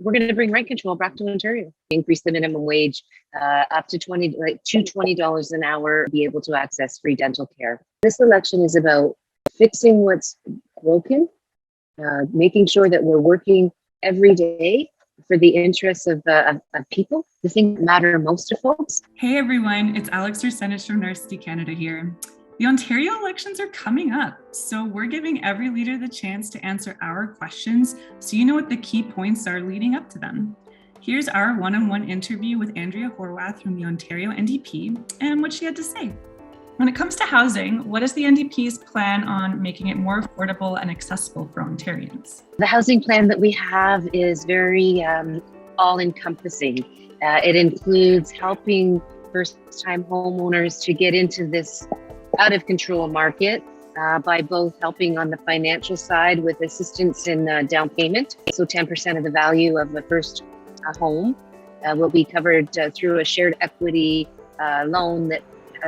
we're going to bring rent control back to Ontario, increase the minimum wage up to $20 an hour, be able to access free dental care. This election is about fixing what's broken, making sure that we're working every day for the interests of people, the things that matter most to folks. Hey everyone, it's Alex Ursenich from Narcity, Canada here. The Ontario elections are coming up, so we're giving every leader the chance to answer our questions so you know what the key points are leading up to them. Here's our one-on-one interview with Andrea Horwath from the Ontario NDP and what she had to say. When it comes to housing, what is the NDP's plan on making it more affordable and accessible for Ontarians? The housing plan that we have is very all-encompassing. It includes helping first-time homeowners to get into this out-of-control market by both helping on the financial side with assistance in down payment. So 10% of the value of the first home will be covered through a shared equity loan that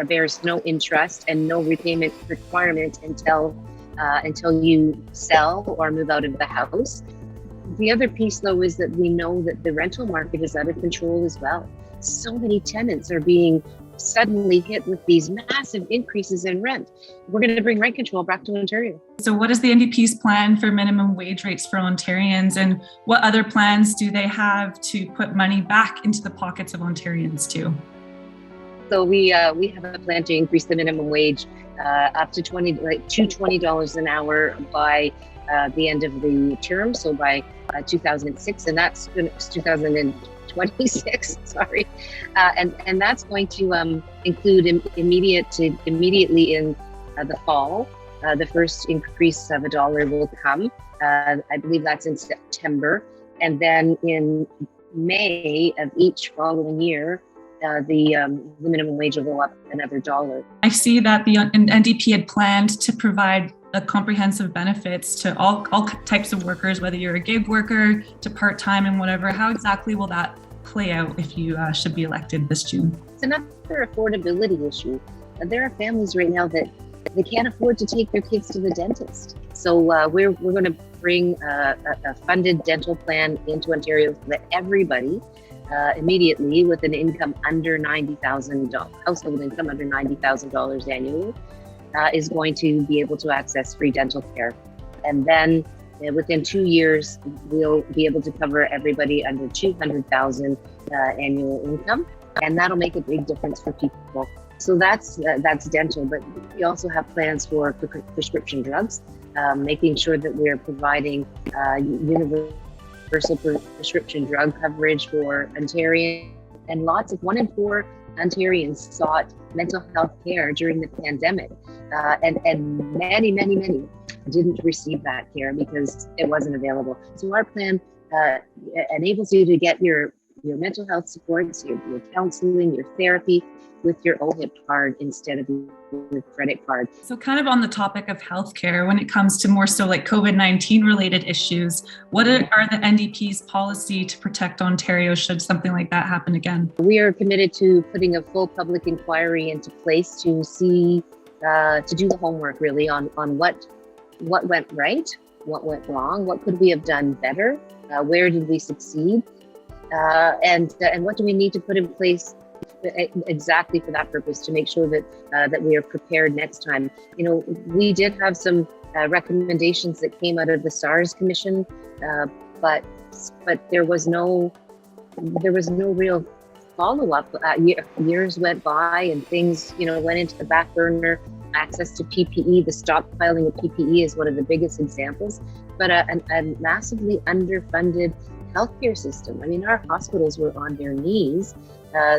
bears no interest and no repayment requirement until you sell or move out of the house. The other piece, though, is that we know that the rental market is out of control as well. So many tenants are being suddenly hit with these massive increases in rent. We're going to bring rent control back to Ontario. So what is the NDP's plan for minimum wage rates for Ontarians, and what other plans do they have to put money back into the pockets of Ontarians too? So we have a plan to increase the minimum wage up to $20 an hour by the end of the term. So by 2006, and that's 2026. Sorry, and that's going to include immediately in the fall. The first increase of $1 will come. I believe that's in September, and then in May of each following year, the minimum wage will go up another $1. I see that the NDP had planned to provide comprehensive benefits to all types of workers, whether you're a gig worker to part-time and whatever. How exactly will that play out if you should be elected this June? It's another affordability issue. There are families right now that they can't afford to take their kids to the dentist. So we're going to bring a funded dental plan into Ontario that everybody immediately with an income under $90,000, household income under $90,000 annually, is going to be able to access free dental care. And then within 2 years, we'll be able to cover everybody under $200,000 annual income. And that'll make a big difference for people. So that's dental, but we also have plans for prescription drugs, making sure that we're providing universal prescription drug coverage for Ontarians. And 1 in 4 Ontarians sought mental health care during the pandemic. And many didn't receive that care because it wasn't available. So our plan enables you to get your mental health supports, your counseling, your therapy with your OHIP card instead of your credit card. So kind of on the topic of healthcare, when it comes to more so like COVID-19 related issues, what are the NDP's policy to protect Ontario should something like that happen again? We are committed to putting a full public inquiry into place to see, to do the homework really on what went right, what went wrong, what could we have done better, where did we succeed, and what do we need to put in place exactly for that purpose to make sure that we are prepared next time. You know, we did have some recommendations that came out of the SARS Commission, but there was no real follow-up. Years went by and things, went into the back burner. Access to PPE, the stockpiling of PPE is one of the biggest examples, but a massively underfunded healthcare system. I mean, our hospitals were on their knees.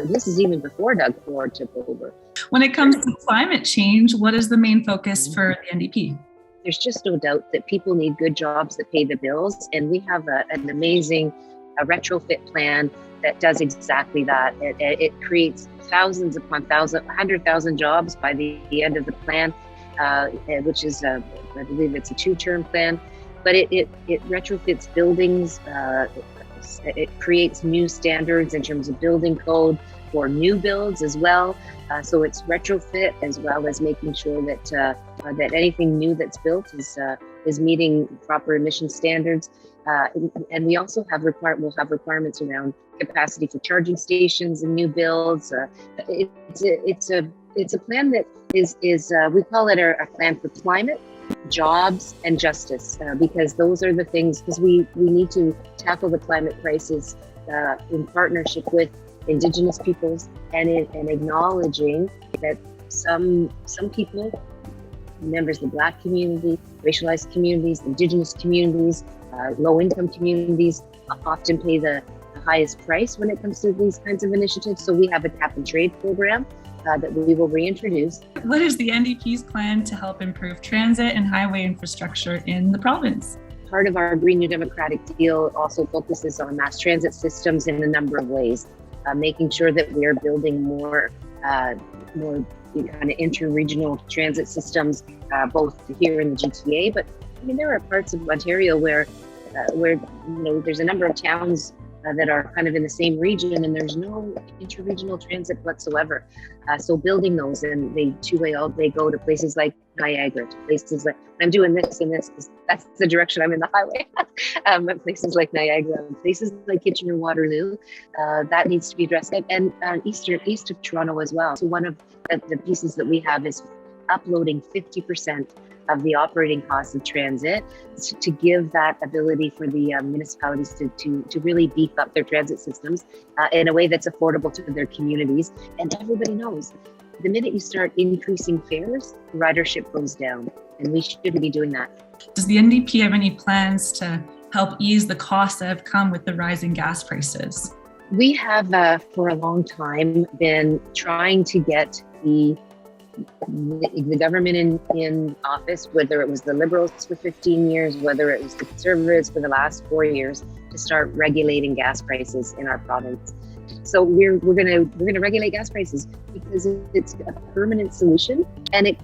This is even before Doug Ford took over. When it comes to climate change, what is the main focus for the NDP? There's just no doubt that people need good jobs that pay the bills. And we have an amazing retrofit plan that does exactly that. It creates thousands upon thousands, 100,000 jobs by the end of the plan, which is, I believe it's a 2-term plan. But it retrofits buildings. It creates new standards in terms of building code for new builds as well. So it's retrofit as well as making sure that anything new that's built is meeting proper emission standards. And we also we'll have requirements around capacity for charging stations and new builds. It's a plan that is we call it a plan for climate, jobs, and justice, because those are the things, because we need to tackle the climate crisis in partnership with Indigenous peoples and acknowledging that some people, members of the Black community, racialized communities, Indigenous communities, low-income communities often pay the highest price when it comes to these kinds of initiatives. So we have a cap and trade program that we will reintroduce. What is the NDP's plan to help improve transit and highway infrastructure in the province? Part of our Green New Democratic deal also focuses on mass transit systems in a number of ways, making sure that we are building more kind of inter-regional transit systems, both here in the GTA, but I mean, there are parts of Ontario where there's a number of towns that are kind of in the same region and there's no interregional transit whatsoever. So building those, and they go to places like Niagara, to places like, I'm doing this and this because that's the direction I'm in the highway. Places like Niagara, places like Kitchener-Waterloo, that needs to be addressed, and east of Toronto as well. So one of the pieces that we have is uploading 50% of the operating costs of transit to give that ability for the municipalities to really beef up their transit systems in a way that's affordable to their communities. And everybody knows the minute you start increasing fares, ridership goes down, and we shouldn't be doing that. Does the NDP have any plans to help ease the costs that have come with the rising gas prices? We have for a long time been trying to get the government in office, whether it was the Liberals for 15 years, whether it was the Conservatives for the last 4 years, to start regulating gas prices in our province. So we're gonna regulate gas prices because it's a permanent solution, and it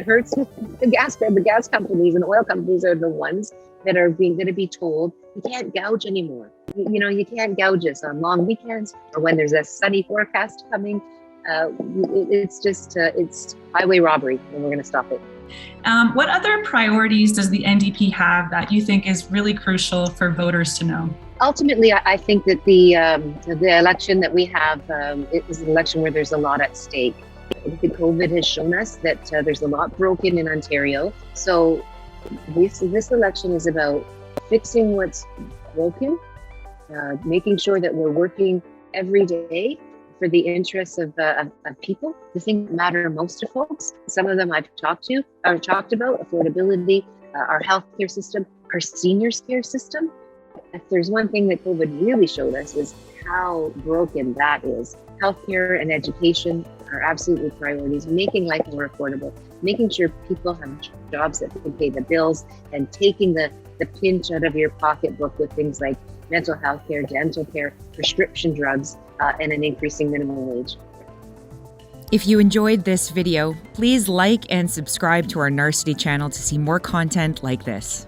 hurts the gas companies, and oil companies are the ones that are going to be told you can't gouge anymore. You can't gouge us on long weekends or when there's a sunny forecast coming. It's highway robbery, and we're going to stop it. What other priorities does the NDP have that you think is really crucial for voters to know? Ultimately, I think that the election that we have, it is an election where there's a lot at stake. The COVID has shown us that there's a lot broken in Ontario. So this election is about fixing what's broken, making sure that we're working every day for the interests of people, the things that matter most to folks. Some of them I've talked about, affordability, our healthcare system, our seniors care system. If there's one thing that COVID really showed us is how broken that is. Healthcare and education are absolutely priorities, making life more affordable, making sure people have jobs that can pay the bills, and taking the pinch out of your pocketbook with things like mental health care, dental care, prescription drugs, and an increasing minimum wage. If you enjoyed this video, please like and subscribe to our Narcity channel to see more content like this.